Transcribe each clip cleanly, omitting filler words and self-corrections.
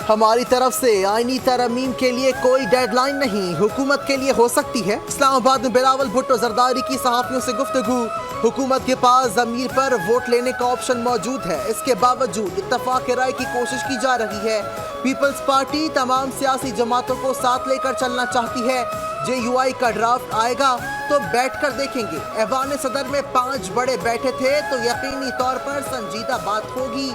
ہماری طرف سے آئینی ترمیم کے لیے کوئی ڈیڈ لائن نہیں، حکومت کے لیے ہو سکتی ہے۔ اسلام آباد میں بلاول بھٹو زرداری کی صحافیوں سے گفتگو۔ حکومت کے پاس ضمیر پر ووٹ لینے کا آپشن موجود ہے، اس کے باوجود اتفاق رائے کی کوشش کی جا رہی ہے۔ پیپلز پارٹی تمام سیاسی جماعتوں کو ساتھ لے کر چلنا چاہتی ہے۔ جے یو آئی کا ڈرافٹ آئے گا تو بیٹھ کر دیکھیں گے۔ ایوان صدر میں 5 بڑے بیٹھے تھے تو یقینی طور پر سنجیدہ بات ہوگی۔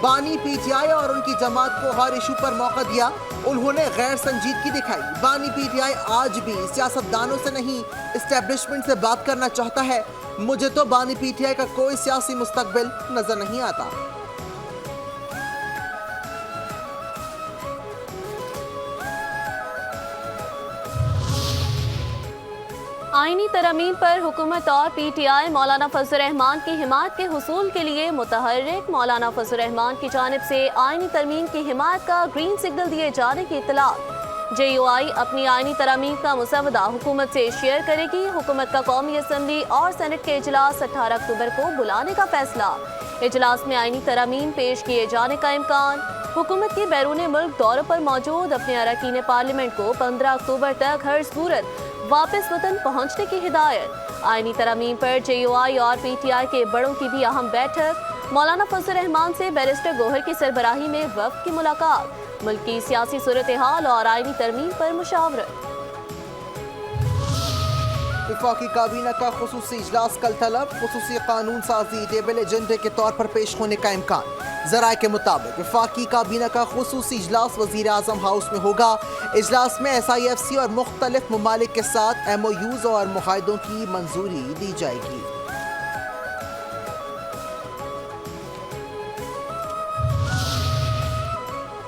بانی پی ٹی آئی اور ان کی جماعت کو ہر ایشو پر موقع دیا، انہوں نے غیر سنجیدگی دکھائی۔ بانی پی ٹی آئی آج بھی سیاستدانوں سے نہیں اسٹیبلشمنٹ سے بات کرنا چاہتا ہے۔ مجھے تو بانی پی ٹی آئی کا کوئی سیاسی مستقبل نظر نہیں آتا۔ آئینی ترمیم پر حکومت اور پی ٹی آئی مولانا فضل الرحمان کی حمایت کے حصول کے لیے متحرک۔ مولانا فضل الرحمان کی جانب سے آئینی ترمیم کی حمایت کا گرین سگنل دیے جانے کی اطلاع۔ جے یو آئی اپنی آئینی ترمیم کا مسودہ حکومت سے شیئر کرے گی۔ حکومت کا قومی اسمبلی اور سینٹ کے اجلاس 18 اکتوبر کو بلانے کا فیصلہ۔ اجلاس میں آئینی ترمیم پیش کیے جانے کا امکان۔ حکومت کی بیرون ملک دوروں پر موجود اپنے اراکین پارلیمنٹ کو 15 اکتوبر تک ہر صورت واپس وطن پہنچنے کی ہدایت۔ آئینی ترمیم پر جے یو آئی اور پی ٹی آئی کے بڑوں کی بھی اہم بیٹھک۔ مولانا فضل الرحمان سے بیرسٹر گوہر کی سربراہی میں وفد کی ملاقات۔ ملک کی سیاسی صورتحال اور آئینی ترمیم پر مشاورت۔ وفاقی کابینہ کا خصوصی اجلاس کل طلب، خصوصی قانون سازی ٹیبل ایجنڈے کے طور پر پیش ہونے کا امکان۔ ذرائع کے مطابق وفاقی کابینہ کا خصوصی اجلاس وزیر اعظم ہاؤس میں ہوگا۔ اجلاس میں ایس آئی ایف سی اور مختلف ممالک کے ساتھ ایم او یوز اور معاہدوں کی منظوری دی جائے گی۔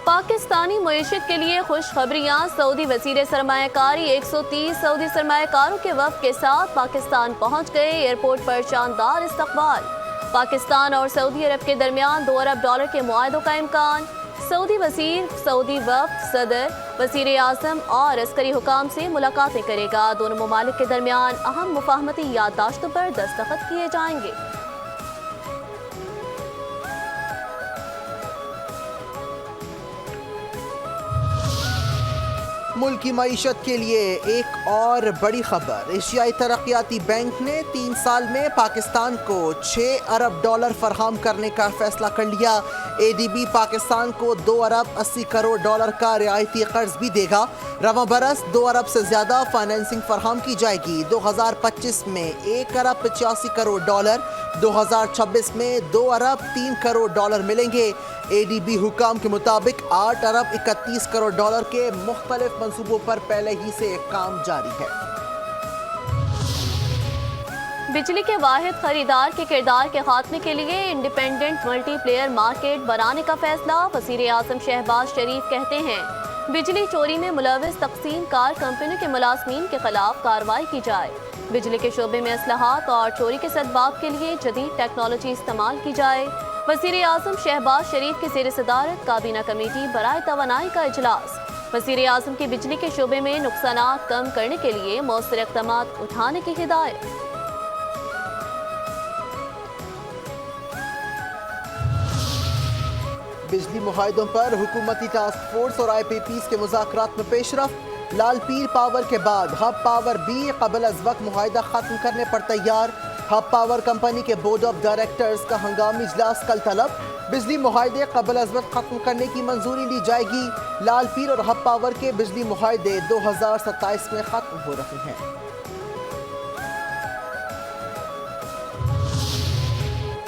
پاکستانی معیشت کے لیے خوشخبریاں۔ سعودی وزیر سرمایہ کاری 130 سعودی سرمایہ کاروں کے وفد کے ساتھ پاکستان پہنچ گئے۔ ایئرپورٹ پر شاندار استقبال۔ پاکستان اور سعودی عرب کے درمیان $2 ارب کے معاہدوں کا امکان۔ سعودی وزیر سعودی وفد صدر، وزیر اعظم اور عسکری حکام سے ملاقاتیں کرے گا۔ دونوں ممالک کے درمیان اہم مفاہمتی یادداشتوں پر دستخط کیے جائیں گے۔ ملک کی معیشت کے لیے ایک اور بڑی خبر۔ ایشیائی ترقیاتی بینک نے 3 سال میں پاکستان کو $6 ارب فراہم کرنے کا فیصلہ کر لیا۔ اے ڈی بی پاکستان کو $2 ارب 80 کروڑ کا رعایتی قرض بھی دے گا۔ رواں برس 2 ارب سے زیادہ فائنینسنگ فراہم کی جائے گی۔ 2025 میں $1 ارب 85 کروڑ، 2026 میں $2 ارب 3 کروڑ ملیں گے۔ اے ڈی بی حکام کے مطابق $8 ارب 31 کروڑ کے مختلف منصوبوں پر پہلے ہی سے کام جاری ہے۔ بجلی کے واحد خریدار کے کردار کے خاتمے کے لیے انڈیپینڈنٹ ملٹی پلیئر مارکیٹ بنانے کا فیصلہ۔ وزیر اعظم شہباز شریف کہتے ہیں بجلی چوری میں ملوث تقسیم کار کمپنیوں کے ملازمین کے خلاف کارروائی کی جائے۔ بجلی کے شعبے میں اصلاحات اور چوری کے اسباب کے لیے جدید ٹیکنالوجی استعمال کی جائے۔ وزیر اعظم شہباز شریف کی زیر صدارت کابینہ کمیٹی برائے توانائی کا اجلاس۔ وزیر اعظم کی بجلی کے شعبے میں نقصانات کم کرنے کے لیے مؤثر اقدامات اٹھانے کی ہدایت۔ بجلی معاہدوں پر حکومتی ٹاسک فورس اور آئی پی پیز کے مذاکرات میں پیش رفت۔ لال پیر پاور کے بعد ہب پاور بھی قبل از وقت معاہدہ ختم کرنے پر تیار۔ ہب پاور کمپنی کے بورڈ آف ڈائریکٹرز کا ہنگامی اجلاس کل طلب۔ بجلی معاہدے قبل از وقت ختم کرنے کی منظوری لی جائے گی۔ لال پیر اور ہب پاور کے بجلی معاہدے 2027 میں ختم ہو رہے ہیں۔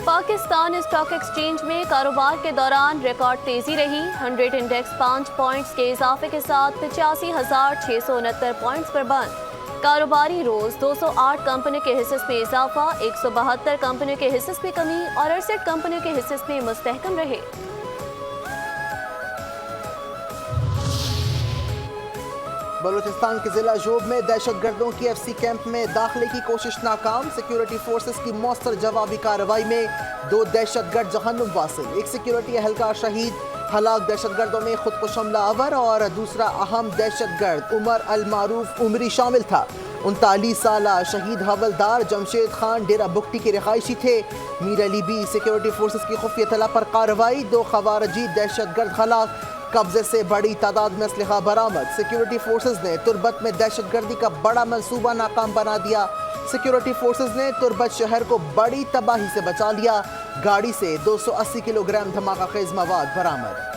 پاکستان اسٹاک ایکسچینج میں کاروبار کے دوران ریکارڈ تیزی رہی۔ 100 انڈیکس 5 پوائنٹس کے اضافے کے ساتھ 85,669 پوائنٹس پر بند۔ کاروباری روز 208 کمپنیوں کے حصص میں اضافہ، 172 کمپنیوں کے حصص میں کمی اور 68 کمپنیوں کے حصص میں مستحکم رہے۔ بلوچستان کے ضلع جوب میں دہشت گردوں کی ایف سی کیمپ میں داخلے کی کوشش ناکام۔ سیکیورٹی فورسز کی مؤثر جوابی کارروائی میں 2 دہشت گرد جہنم واصل، 1 سیکیورٹی اہلکار شہید۔ ہلاک دہشت گردوں میں خودکش حملہ آور اور دوسرا اہم دہشت گرد عمر المعروف عمری شامل تھا۔ 39 سالہ شہید حوالدار جمشید خان ڈیرہ بگٹی کے رہائشی تھے۔ میر علی بی سیکیورٹی فورسز کی خفیہ اطلاع پر کارروائی، 2 خوارجی دہشت گرد ہلاک۔ قبضے سے بڑی تعداد میں اسلحہ برآمد، سیکیورٹی فورسز نے تربت میں دہشت گردی کا بڑا منصوبہ ناکام بنا دیا، سیکیورٹی فورسز نے تربت شہر کو بڑی تباہی سے بچا لیا، گاڑی سے 280 کلو گرام دھماکہ خیز مواد برآمد۔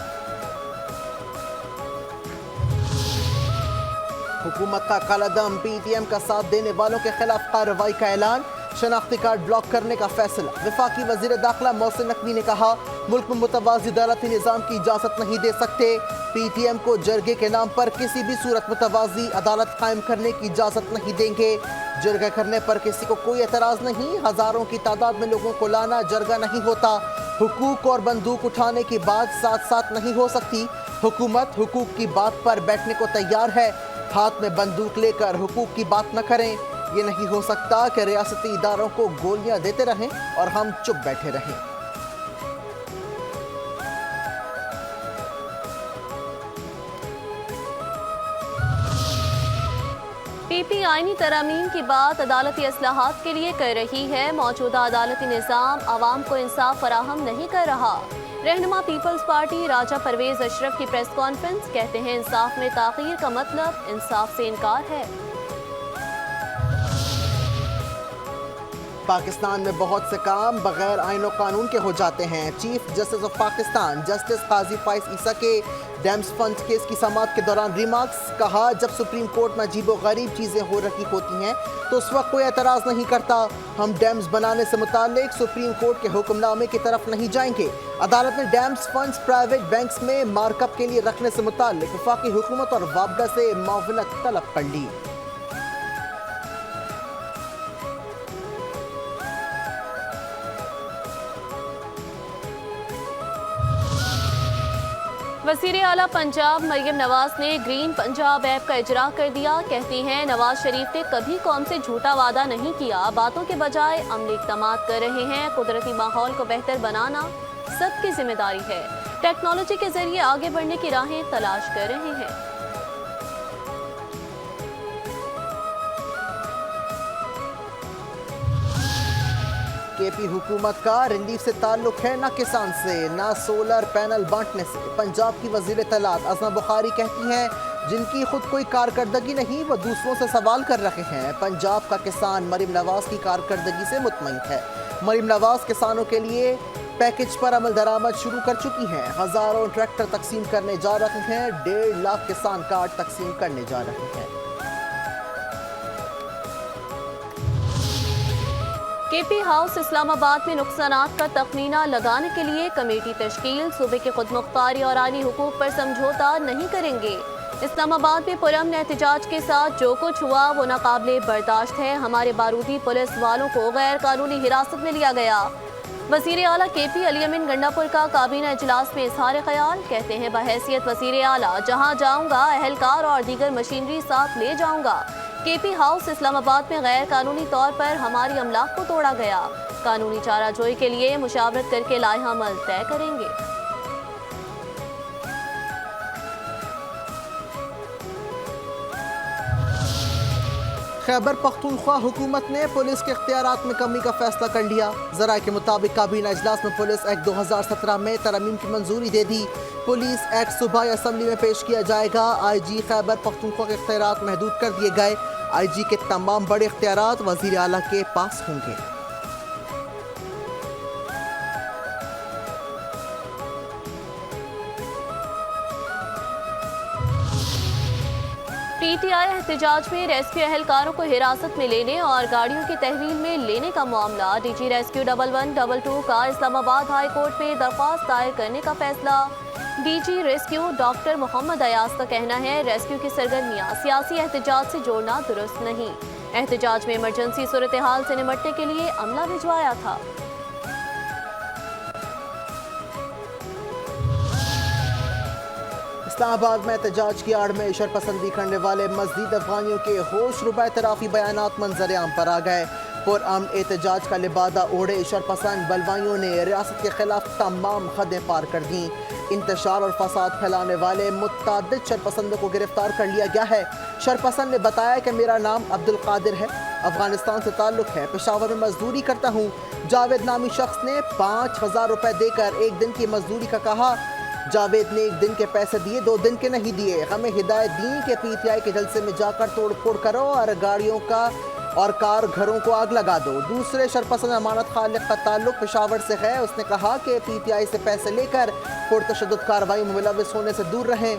حکومت کا کالعدم، پی ٹی ایم کا ساتھ دینے والوں کے خلاف کارروائی کا اعلان، شناختی کارڈ بلاک کرنے کا فیصلہ۔ وفاقی وزیر داخلہ محسن نقوی نے کہا ملک میں متوازی عدالتی نظام کی اجازت نہیں دے سکتے، پی ٹی ایم کو جرگے کے نام پر کسی بھی صورت متوازی عدالت قائم کرنے کی اجازت نہیں دیں گے، جرگہ کرنے پر کسی کو کوئی اعتراض نہیں، ہزاروں کی تعداد میں لوگوں کو لانا جرگہ نہیں ہوتا، حقوق اور بندوق اٹھانے کی بات ساتھ ساتھ نہیں ہو سکتی، حکومت حقوق کی بات پر بیٹھنے کو تیار ہے، ہاتھ میں بندوق لے کر حقوق کی بات نہ کریں، یہ نہیں ہو سکتا کہ ریاستی اداروں کو گولیاں دیتے رہیں اور ہم چپ بیٹھے رہیں۔ پی پی آئینی ترامیم کی بات عدالتی اصلاحات کے لیے کر رہی ہے، موجودہ عدالتی نظام عوام کو انصاف فراہم نہیں کر رہا۔ رہنما پیپلز پارٹی راجہ پرویز اشرف کی پریس کانفرنس، کہتے ہیں انصاف میں تاخیر کا مطلب انصاف سے انکار ہے۔ پاکستان میں بہت سے کام بغیر آئین و قانون کے ہو جاتے ہیں، chief justice of Pakistan justice قاضی فائز عیسیٰ کے ڈیمز فنڈ کیس کی سماعت کے دوران ریمارکس، کہا جب سپریم کورٹ میں عجیب و غریب چیزیں ہو رہی ہوتی ہیں تو اس وقت کوئی اعتراض نہیں کرتا، ہم ڈیمز بنانے سے متعلق سپریم کورٹ کے حکم نامے کی طرف نہیں جائیں گے۔ عدالت نے ڈیمز فنڈز پرائیویٹ بینکس میں مارک اپ کے لیے رکھنے سے متعلق وفاقی حکومت اور وابڈا سے معاونت طلب کر لی۔ وزیر اعلیٰ پنجاب مریم نواز نے گرین پنجاب ایپ کا اجرا کر دیا، کہتی ہیں نواز شریف نے کبھی قوم سے جھوٹا وعدہ نہیں کیا، باتوں کے بجائے عملی اقدامات کر رہے ہیں، قدرتی ماحول کو بہتر بنانا سب کی ذمہ داری ہے، ٹیکنالوجی کے ذریعے آگے بڑھنے کی راہیں تلاش کر رہے ہیں۔ کے پی حکومت کا ریلیف سے تعلق ہے نہ کسان سے، نہ سولر پینل بانٹنے سے۔ پنجاب کی وزیر اطلاعات عظمہ بخاری کہتی ہیں جن کی خود کوئی کارکردگی نہیں وہ دوسروں سے سوال کر رہے ہیں۔ پنجاب کا کسان مریم نواز کی کارکردگی سے مطمئن ہے۔ مریم نواز کسانوں کے لیے پیکج پر عمل درآمد شروع کر چکی ہیں، ہزاروں ٹریکٹر تقسیم کرنے جا رہے ہیں، 1.5 لاکھ کسان کارڈ تقسیم کرنے جا رہے ہیں۔ کے پی ہاؤس اسلام آباد میں نقصانات کا تخمینہ لگانے کے لیے کمیٹی تشکیل، صوبے کے خود مختاری اور آئینی حقوق پر سمجھوتا نہیں کریں گے۔ اسلام آباد میں پرامن احتجاج کے ساتھ جو کچھ ہوا وہ ناقابل برداشت ہے، ہمارے بارودی پولیس والوں کو غیر قانونی حراست میں لیا گیا۔ وزیر اعلیٰ کے پی علی امین گنڈاپور کا کابینہ اجلاس میں اظہار خیال، کہتے ہیں بحیثیت وزیر اعلیٰ جہاں جاؤں گا اہلکار اور دیگر مشینری ساتھ لے جاؤں گا۔ کے پی ہاؤس اسلام آباد میں غیر قانونی طور پر ہماری املاک کو توڑا گیا، قانونی چارہ جوئی کے لیے مشاورت کر کے لائحہ عمل طے کریں گے۔ خیبر پختونخوا حکومت نے پولیس کے اختیارات میں کمی کا فیصلہ کر لیا، ذرائع کے مطابق کابینہ اجلاس میں پولیس ایکٹ 2017 میں ترامیم کی منظوری دے دی، پولیس ایکٹ صوبائی اسمبلی میں پیش کیا جائے گا۔ آئی جی خیبر پختونخوا کے اختیارات محدود کر دیے گئے، آئی جی کے تمام بڑے اختیارات وزیر اعلیٰ کے پاس ہوں گے۔ پی ٹی آئی احتجاج میں ریسکیو اہلکاروں کو حراست میں لینے اور گاڑیوں کی تحویل میں لینے کا معاملہ، ڈی جی ریسکیو 1122 کا اسلام آباد ہائی کورٹ میں درخواست دائر کرنے کا فیصلہ۔ ڈی جی ریسکیو ڈاکٹر محمد ایاز کا کہنا ہے ریسکیو کی سرگرمیاں سیاسی احتجاج سے جوڑنا درست نہیں، احتجاج میں ایمرجنسی صورتحال سے نمٹنے کے لیے عملہ بھجوایا تھا۔ اسلام آباد میں احتجاج کی آڑ میں شرپسندی کرنے والے مزید افغانیوں کے ہوش ربا اعترافی بیانات منظر عام پر آ گئے۔ پرامن احتجاج کا لبادہ اوڑھے شرپسند بلوائیوں نے ریاست کے خلاف تمام حدیں پار کر دیں، انتشار اور فساد پھیلانے والے متعدد شرپسندوں کو گرفتار کر لیا گیا ہے۔ شرپسند نے بتایا کہ میرا نام عبدالقادر ہے، افغانستان سے تعلق ہے، پشاور میں مزدوری کرتا ہوں۔ جاوید نامی شخص نے 5000 روپے دے کر ایک دن کی مزدوری کا کہا، جاوید نے 1 دن کے پیسے دیے، 2 دن کے نہیں دیے۔ ہمیں ہدایت دی کہ پی ٹی آئی کے جلسے میں جا کر توڑ پھوڑ کرو اور گاڑیوں کا اور کار گھروں کو آگ لگا دو۔ دوسرے شرپسند امانت خالق کا تعلق پشاور سے ہے۔ اس نے کہا کہ پی ٹی آئی سے پیسے لے کر پرتشدد کارروائی میں ملوث ہونے سے دور رہیں۔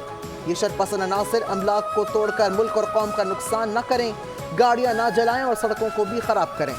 یہ شرپسند عناصر املاک کو توڑ کر ملک اور قوم کا نقصان نہ کریں، گاڑیاں نہ جلائیں اور سڑکوں کو بھی خراب کریں۔